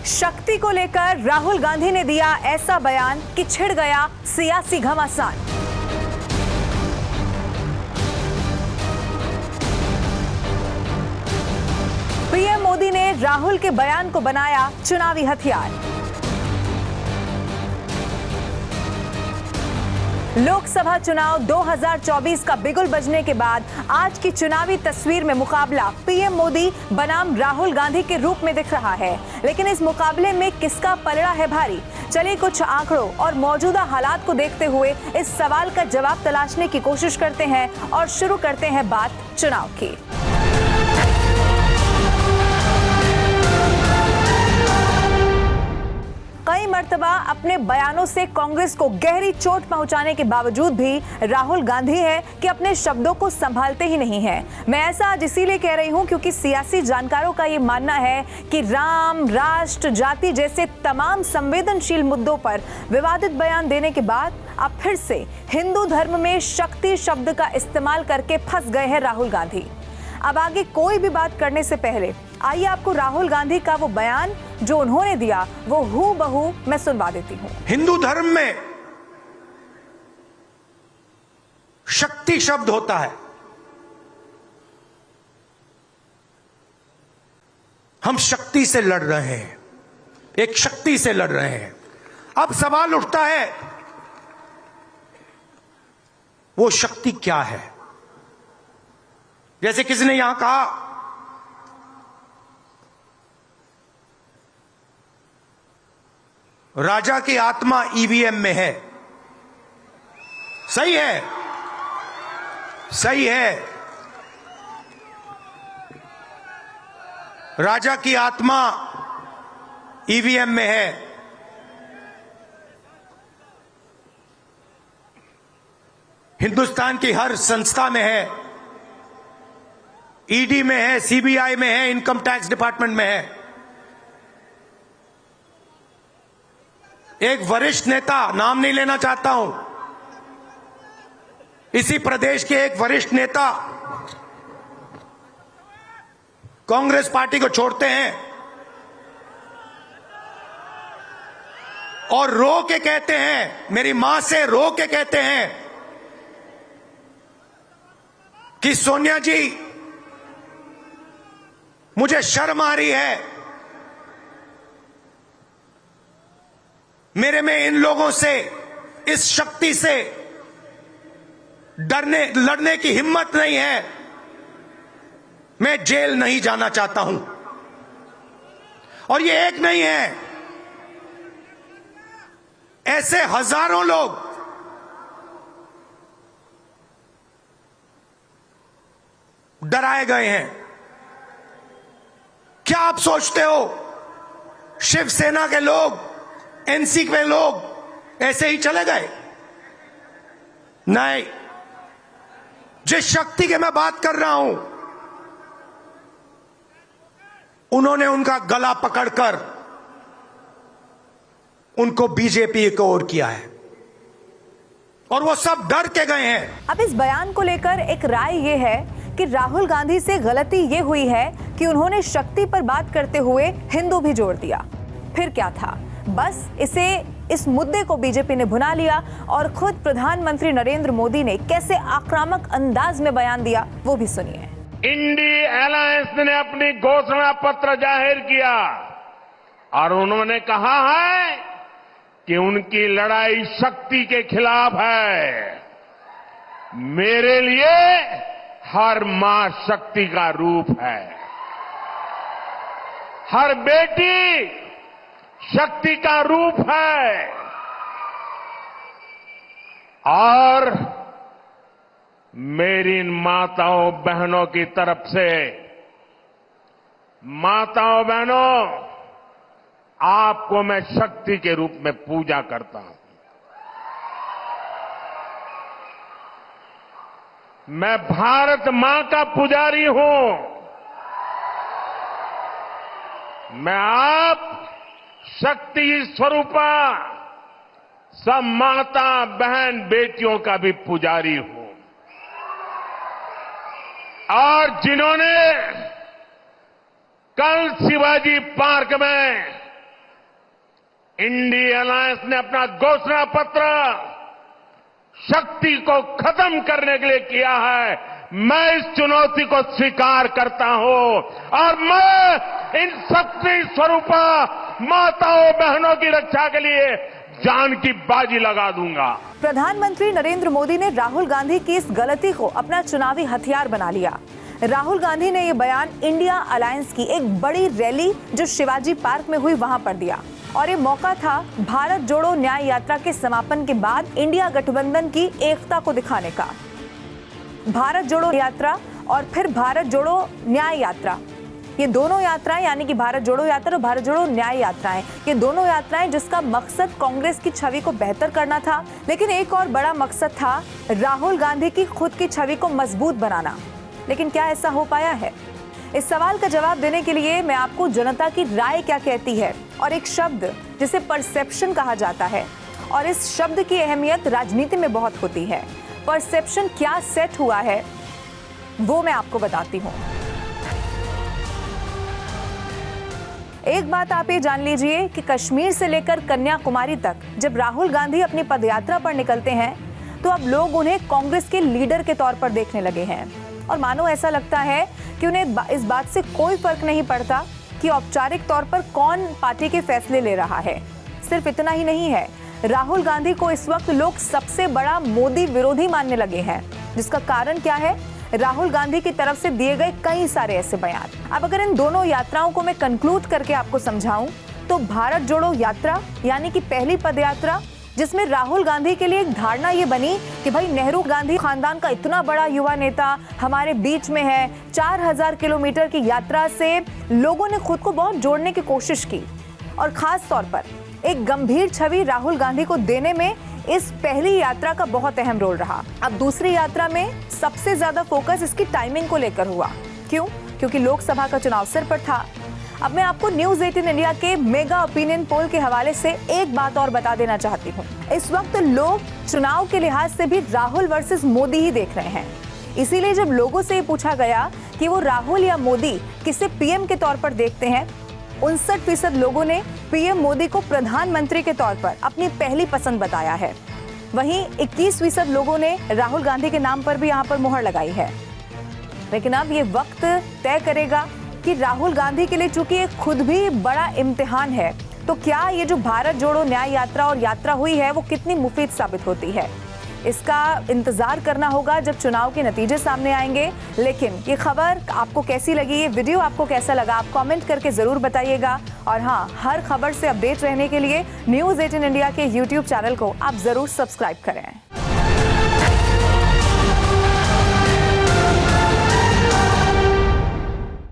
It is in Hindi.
शक्ति को लेकर राहुल गांधी ने दिया ऐसा बयान कि छिड़ गया सियासी घमासान। पीएम मोदी ने राहुल के बयान को बनाया चुनावी हथियार। लोकसभा चुनाव 2024 का बिगुल बजने के बाद आज की चुनावी तस्वीर में मुकाबला पीएम मोदी बनाम राहुल गांधी के रूप में दिख रहा है। लेकिन इस मुकाबले में किसका पलड़ा है भारी? चलिए कुछ आंकड़ों और मौजूदा हालात को देखते हुए इस सवाल का जवाब तलाशने की कोशिश करते हैं और शुरू करते हैं बात चुनाव की। कई मर्तबा अपने बयानों से कांग्रेस को गहरी चोट पहुंचाने के बावजूद भी राहुल गांधी है कि अपने शब्दों को संभालते ही नहीं हैं। मैं ऐसा आज इसीलिए कह रही हूं क्योंकि सियासी जानकारों का ये मानना है कि राम, राष्ट्र, जाति जैसे तमाम संवेदनशील मुद्दों पर विवादित बयान देने के बाद अब फिर से हिंदू धर्म में शक्ति शब्द का इस्तेमाल करके फंस गए हैं राहुल गांधी। अब आगे कोई भी बात करने से पहले आइए आपको राहुल गांधी का वो बयान जो उन्होंने दिया वो हूबहू मैं सुनवा देती हूं। हिंदू धर्म में शक्ति शब्द होता है। हम शक्ति से लड़ रहे हैं, एक शक्ति से लड़ रहे हैं। अब सवाल उठता है वो शक्ति क्या है? जैसे किसी ने यहां कहा राजा की आत्मा ईवीएम में है। सही है, सही है। राजा की आत्मा ईवीएम में है। हिंदुस्तान की हर संस्था में है, ईडी में है, सीबीआई में है, इनकम टैक्स डिपार्टमेंट में है। एक वरिष्ठ नेता, नाम नहीं लेना चाहता हूं, इसी प्रदेश के एक वरिष्ठ नेता कांग्रेस पार्टी को छोड़ते हैं और रो के कहते हैं, मेरी मां से रो के कहते हैं कि सोनिया जी मुझे शर्म आ रही है, मेरे में इन लोगों से, इस शक्ति से लड़ने की हिम्मत नहीं है, मैं जेल नहीं जाना चाहता हूं। और ये एक नहीं है, ऐसे हजारों लोग डराए गए हैं। क्या आप सोचते हो शिवसेना के लोग, एनसी के लोग ऐसे ही चले गए? नहीं। जिस शक्ति की मैं बात कर रहा हूं, उन्होंने उनका गला पकड़कर उनको बीजेपी की ओर किया है और वो सब डर के गए हैं। अब इस बयान को लेकर एक राय ये है कि राहुल गांधी से गलती ये हुई है कि उन्होंने शक्ति पर बात करते हुए हिंदू भी जोड़ दिया। फिर क्या था, बस इस मुद्दे को बीजेपी ने भुना लिया और खुद प्रधानमंत्री नरेंद्र मोदी ने कैसे आक्रामक अंदाज में बयान दिया वो भी सुनिए। इंडी अलायंस ने अपनी घोषणा पत्र जाहिर किया और उन्होंने कहा है कि उनकी लड़ाई शक्ति के खिलाफ है। मेरे लिए हर मां शक्ति का रूप है, हर बेटी शक्ति का रूप है। और मेरी माताओं बहनों की तरफ से, माताओं बहनों, आपको मैं शक्ति के रूप में पूजा करता हूं। मैं भारत मां का पुजारी हूं। मैं आप शक्ति स्वरूपा सब माता बहन बेटियों का भी पुजारी हूं। और जिन्होंने कल शिवाजी पार्क में इंडिया अलायंस ने अपना घोषणा पत्र शक्ति को खत्म करने के लिए किया है। मैं इस चुनौती को स्वीकार करता हूं और मैं इन शक्ति स्वरूपा माताओं बहनों की रक्षा के लिए जान की बाजी लगा दूंगा। प्रधानमंत्री नरेंद्र मोदी ने राहुल गांधी की इस गलती को अपना चुनावी हथियार बना लिया। राहुल गांधी ने यह बयान इंडिया अलायंस की एक बड़ी रैली जो शिवाजी पार्क में हुई वहां पर दिया और ये मौका था भारत जोड़ो न्याय यात्रा के समापन के बाद इंडिया गठबंधन की एकता को दिखाने का। भारत जोड़ो यात्रा और फिर भारत जोड़ो न्याय यात्रा, ये दोनों यात्राएं यानी कि भारत जोड़ो यात्रा और भारत जोड़ो न्याय यात्राएं, ये दोनों यात्राएं जिसका मकसद कांग्रेस की छवि को बेहतर करना था, लेकिन एक और बड़ा मकसद था राहुल गांधी की खुद की छवि को मजबूत बनाना। लेकिन क्या ऐसा हो पाया है? इस सवाल का जवाब देने के लिए मैं आपको जनता की राय क्या कहती है और एक शब्द जिसे परसेप्शन कहा जाता है, और इस शब्द की अहमियत राजनीति में बहुत होती है। परसेप्शन क्या सेट हुआ है वो मैं आपको बताती हूँ। एक बात आप ये जान लीजिए कि कश्मीर से लेकर कन्याकुमारी तक जब राहुल गांधी अपनी पदयात्रा पर निकलते हैं तो अब लोग उन्हें कांग्रेस के लीडर के तौर पर देखने लगे हैं और मानो ऐसा लगता है कि उन्हें इस बात से कोई फर्क नहीं पड़ता कि औपचारिक तौर पर कौन पार्टी के फैसले ले रहा है। सिर्फ इतना ही नहीं है, राहुल गांधी को इस वक्त लोग सबसे बड़ा मोदी विरोधी मानने लगे हैं, जिसका कारण क्या है? राहुल गांधी की तरफ से दिए गए कई सारे ऐसे बयान। अब अगर इन दोनों यात्राओं को मैं कंक्लूड करके आपको समझाऊं तो भारत जोड़ो यात्रा यानी कि पहली पदयात्रा जिसमें राहुल गांधी के लिए एक धारणा ये बनी कि भाई नेहरू गांधी खानदान का इतना बड़ा युवा नेता हमारे बीच में है। 4000 किलोमीटर की यात्रा से लोगों ने खुद को बहुत जोड़ने की कोशिश की और खास तौर पर एक गंभीर छवि राहुल गांधी को देने में इस पहली यात्रा का बहुत अहम रोल रहा। अब दूसरी यात्रा में सबसे ज्यादा फोकस इसकी टाइमिंग को लेकर हुआ। क्यों? क्योंकि लोकसभा का चुनाव सिर पर था। अब मैं आपको न्यूज 18 इंडिया के मेगा ओपिनियन पोल के हवाले से एक बात और बता देना चाहती हूँ। इस वक्त लोग चुनाव के लिहाज से भी राहुल वर्सेस मोदी ही देख रहे हैं। इसीलिए जब लोगों से पूछा गया कि वो राहुल या मोदी किसे पीएम के तौर पर देखते हैं, 59% लोगों ने पीएम मोदी को प्रधानमंत्री के तौर पर अपनी पहली पसंद बताया है। वहीं 21% लोगों ने राहुल गांधी के नाम पर भी यहाँ पर मुहर लगाई है। लेकिन अब ये वक्त तय करेगा कि राहुल गांधी के लिए चूंकि एक खुद भी बड़ा इम्तिहान है, तो क्या ये जो भारत जोड़ो न्याय यात्रा और यात्रा हुई है वो कितनी मुफीद साबित होती है, इसका इंतजार करना होगा जब चुनाव के नतीजे सामने आएंगे। लेकिन ये खबर आपको कैसी लगी, ये वीडियो आपको कैसा लगा, आप कमेंट करके जरूर बताइएगा। और हाँ, हर खबर से अपडेट रहने के लिए न्यूज़ 18 इंडिया के यूट्यूब चैनल को आप जरूर सब्सक्राइब करें।